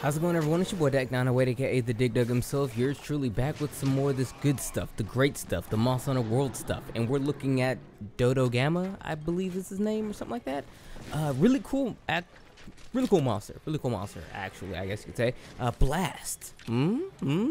How's it going, everyone? It's your boy Dak908, aka the Dig Dug himself. Yours truly back with some more of this good stuff, the great stuff, the Monster Hunter World stuff. And we're looking at Dodogama, I believe is his name, or something like that. Really cool monster, actually, I guess you could say. Blast.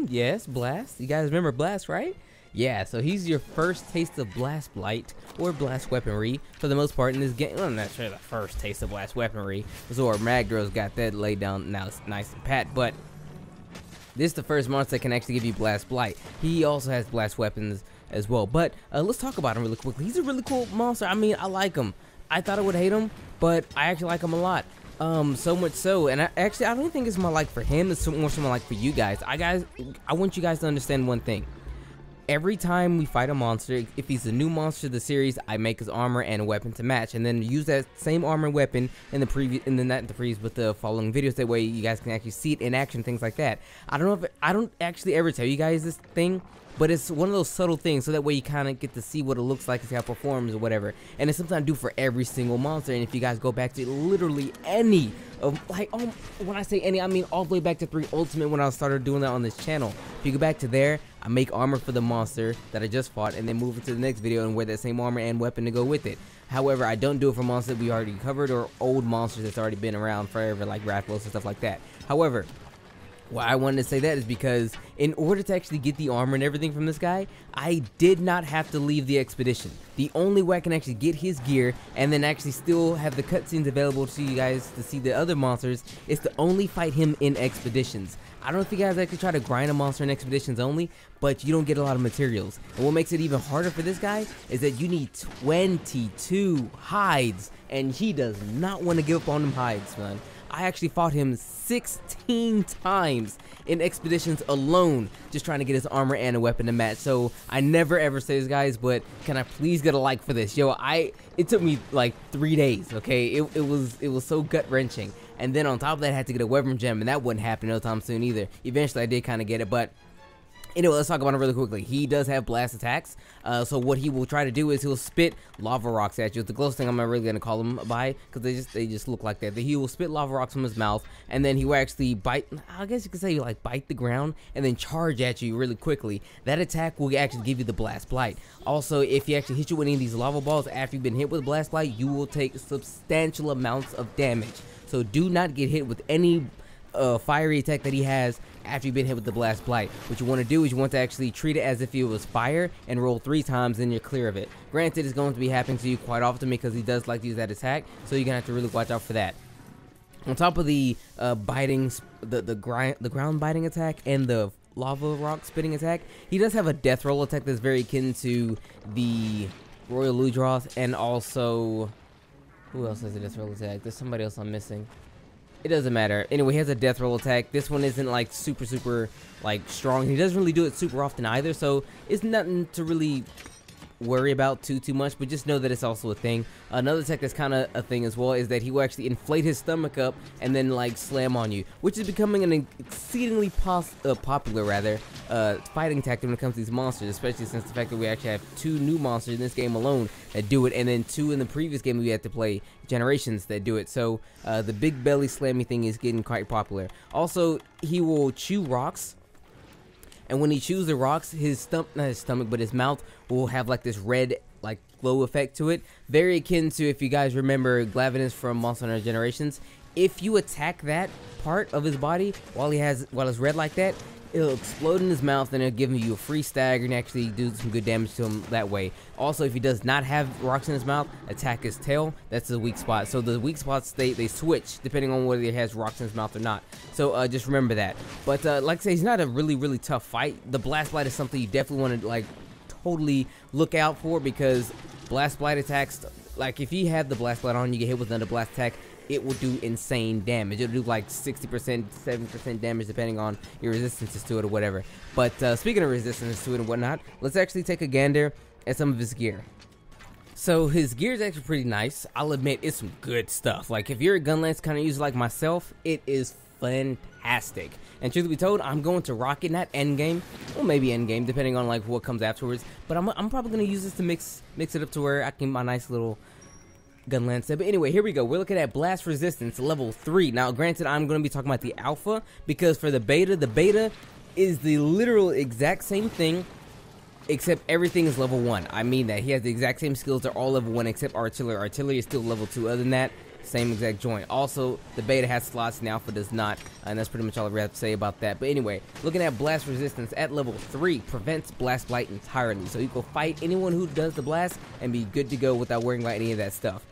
Yes, Blast. You guys remember Blast, right? Yeah, so he's your first taste of Blast Blight, or Blast Weaponry, for the most part in this game. Well, I'm not sure the first taste of Blast Weaponry, or Magdro's got that laid down now, it's nice and pat, but this is the first monster that can actually give you Blast Blight. He also has Blast Weapons as well, but let's talk about him really quickly. He's a really cool monster. I mean, I like him. I thought I would hate him, but I actually like him a lot. So much so, and I don't think it's my like for him, it's more so my like for you guys. I want you guys to understand one thing. Every time we fight a monster, if he's a new monster of the series, I make his armor and a weapon to match, and then use that same armor and weapon in the previous, but the following videos. That way, you guys can actually see it in action, things like that. I don't actually ever tell you guys this thing, but it's one of those subtle things, so that way you kind of get to see what it looks like and see how it performs or whatever. And it's something I do for every single monster. And if you guys go back to literally any of, like, when I say any, I mean all the way back to 3 Ultimate when I started doing that on this channel. If you go back to there, I make armor for the monster that I just fought, and then move it to the next video and wear that same armor and weapon to go with it. However, I don't do it for monsters that we already covered or old monsters that's already been around forever, like Rathalos and stuff like that. However, why I wanted to say that is because in order to actually get the armor and everything from this guy, I did not have to leave the expedition. The only way I can actually get his gear and then actually still have the cutscenes available to you guys to see the other monsters is to only fight him in expeditions. I don't know if you guys actually try to grind a monster in expeditions only, but you don't get a lot of materials. And what makes it even harder for this guy is that you need 22 hides, and he does not want to give up on them hides, man. I actually fought him 16 times in expeditions alone, just trying to get his armor and a weapon to match. So I never ever say this, guys, but can I please get a like for this? Yo, it took me like 3 days, okay? It was so gut-wrenching. And then on top of that, I had to get a weapon gem, and that wouldn't happen no time soon either. Eventually, I did kind of get it, but anyway, let's talk about him really quickly. He does have blast attacks, so what he will try to do is he'll spit lava rocks at you. It's the closest thing I'm not really going to call him by, because they just look like that. He will spit lava rocks from his mouth, and then he will actually bite, I guess you could say, like, bite the ground, and then charge at you really quickly. That attack will actually give you the Blast Blight. Also, if he actually hits you with any of these lava balls after you've been hit with Blast Blight, you will take substantial amounts of damage. So do not get hit with any fiery attack that he has after you've been hit with the Blast Blight. What you want to do is you want to actually treat it as if it was fire and roll 3 times, and you're clear of it. Granted, it's going to be happening to you quite often because he does like to use that attack, so you're gonna have to really watch out for that. On top of the biting, the ground biting attack and the lava rock spitting attack, he does have a death roll attack that's very akin to the Royal Ludroth, and also, who else has a death roll attack? There's somebody else I'm missing. It doesn't matter. Anyway, he has a death roll attack. This one isn't like super like strong. He doesn't really do it super often either, so it's nothing to really worry about too much, but just know that it's also a thing. Another attack that's kind of a thing as well is that he will actually inflate his stomach up and then like slam on you, which is becoming an exceedingly popular fighting tactic when it comes to these monsters, especially since the fact that we actually have 2 new monsters in this game alone that do it, and then 2 in the previous game we had to play generations that do it. So the big belly slammy thing is getting quite popular. Also, he will chew rocks, and when he chews the rocks, not his stomach, but his mouth will have like this red, like, glow effect to it. Very akin to, if you guys remember Glavenus from Monster Hunter Generations. If you attack that part of his body while it's red like that, it'll explode in his mouth, and it'll give you a free stagger and actually do some good damage to him that way. Also, if he does not have rocks in his mouth, attack his tail. That's the weak spot. So the weak spots, they switch depending on whether he has rocks in his mouth or not. So just remember that. But like I say, he's not a really tough fight. The Blast Blight is something you definitely want to like totally look out for, because Blast Blight attacks, like if you have the Blast Blight on, you get hit with another blast attack, it will do insane damage. It'll do like 60%, 70% damage depending on your resistances to it or whatever. But speaking of resistance to it and whatnot, let's actually take a gander at some of his gear. So his gear is actually pretty nice. I'll admit, it's some good stuff. Like, if you're a Gunlance kind of user like myself, it is fantastic. And truth be told, I'm going to rock it, not endgame, or maybe endgame, depending on like what comes afterwards. But I'm probably gonna use this to mix it up to where I can get my nice little Gunlance said. But anyway, here we go. We're looking at blast resistance level 3. Now, granted, I'm going to be talking about the alpha because for the beta is the literal exact same thing, except everything is level 1. I mean that. He has the exact same skills. They're all level 1 except artillery. Artillery is still level 2. Other than that, same exact joint. Also, the beta has slots and the alpha does not. And that's pretty much all I have to say about that. But anyway, looking at blast resistance at level 3 prevents blast blight entirely. So you can fight anyone who does the blast and be good to go without worrying about any of that stuff.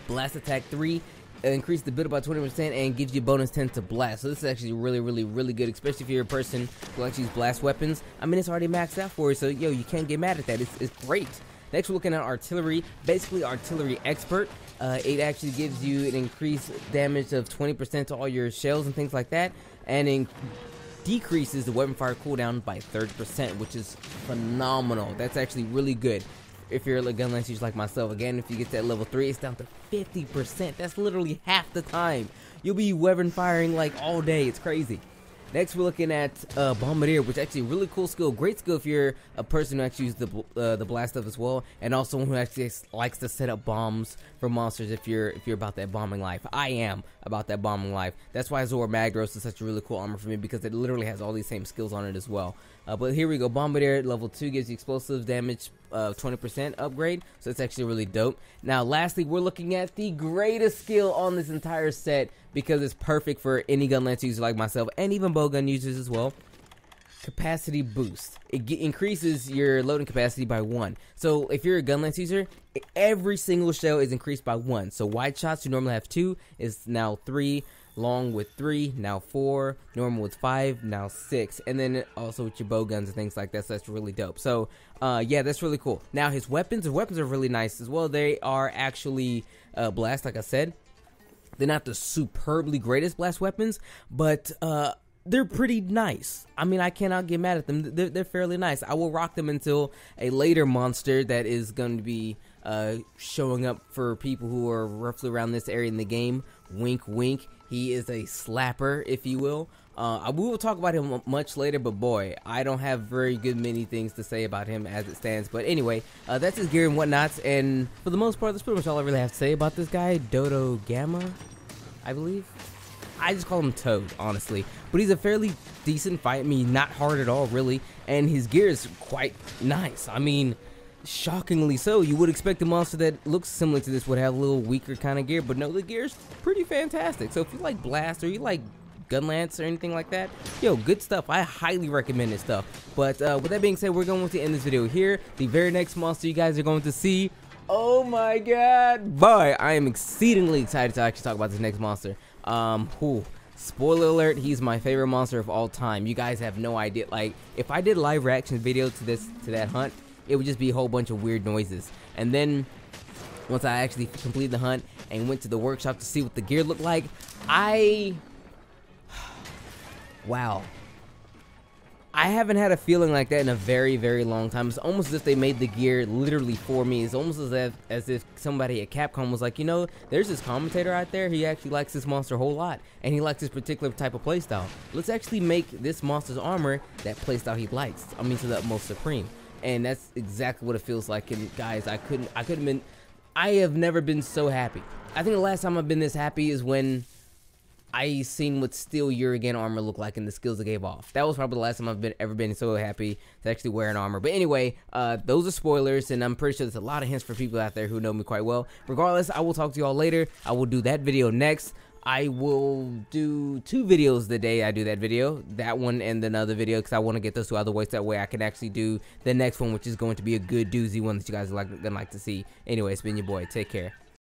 Blast attack 3 increase the build by 20% and gives you bonus 10 to blast. So this is actually really good, especially if you're a person who likes to use blast weapons. I mean, it's already maxed out for you, so yo, you can't get mad at that. It's great. Next, we're looking at artillery. Basically, artillery expert. It actually gives you an increased damage of 20% to all your shells and things like that, and decreases the weapon fire cooldown by 30%, which is phenomenal. That's actually really good. If you're a Gunlance user like myself, again, if you get to that level 3, it's down to 50%. That's literally half the time. You'll be weapon firing like all day. It's crazy. Next, we're looking at Bombardier, which is actually a really cool skill. Great skill if you're a person who actually uses the blast stuff as well, and also one who actually likes to set up bombs for monsters. If you're about that bombing life, I am about that bombing life. That's why Zor Magros is such a really cool armor for me, because it literally has all these same skills on it as well. But here we go. Bombardier level 2 gives you explosive damage 20% upgrade, so it's actually really dope. Now, lastly, we're looking at the greatest skill on this entire set, because it's perfect for any Gunlance user like myself, and even bowgun users as well. Capacity boost. It increases your loading capacity by 1. So if you're a Gunlance user, every single shell is increased by 1. So wide shots, you normally have 2, is now 3. Long with 3, now 4, normal with 5, now 6, and then also with your bowguns and things like that. So that's really dope. So yeah, that's really cool. Now his weapons are really nice as well. They are actually blast, like I said. They're not the superbly greatest blast weapons, but they're pretty nice. I mean, I cannot get mad at them. They're fairly nice. I will rock them until a later monster that is going to be showing up for people who are roughly around this area in the game. Wink, wink. He is a slapper, if you will. We will talk about him much later, but boy, I don't have very many things to say about him as it stands. But anyway, that's his gear and whatnots, and for the most part, that's pretty much all I really have to say about this guy, Dodogama, I believe. I just call him Toad, honestly. But he's a fairly decent fight. I mean, not hard at all, really. And his gear is quite nice. I mean, shockingly so. You would expect a monster that looks similar to this would have a little weaker kind of gear, but no, the gear's pretty fantastic. So if you like Blast or you like Gunlance or anything like that, yo, good stuff. I highly recommend this stuff. But with that being said, we're going to end this video here. The very next monster you guys are going to see, oh my god, boy, I am exceedingly excited to actually talk about this next monster. Spoiler alert, he's my favorite monster of all time. You guys have no idea. Like, if I did a live reaction video to that hunt, it would just be a whole bunch of weird noises. And then once I actually completed the hunt and went to the workshop to see what the gear looked like, wow. I haven't had a feeling like that in a very long time. It's almost as if they made the gear literally for me. It's almost as if somebody at Capcom was like, you know, there's this commentator out there, he actually likes this monster a whole lot, and he likes this particular type of playstyle. Let's actually make this monster's armor that playstyle he likes. I mean, to the utmost supreme. And that's exactly what it feels like. And guys, I have never been so happy. I think the last time I've been this happy is when I seen what Steel Urigan armor looked like and the skills it gave off. That was probably the last time I've ever been so happy to actually wear an armor. But anyway, those are spoilers, and I'm pretty sure there's a lot of hints for people out there who know me quite well. Regardless, I will talk to you all later. I will do that video next. I will do 2 videos the day I do that video, that one and another video, because I want to get those 2 other ways. That way I can actually do the next one, which is going to be a good doozy one that you guys are gonna like to see. Anyway, it's been your boy. Take care.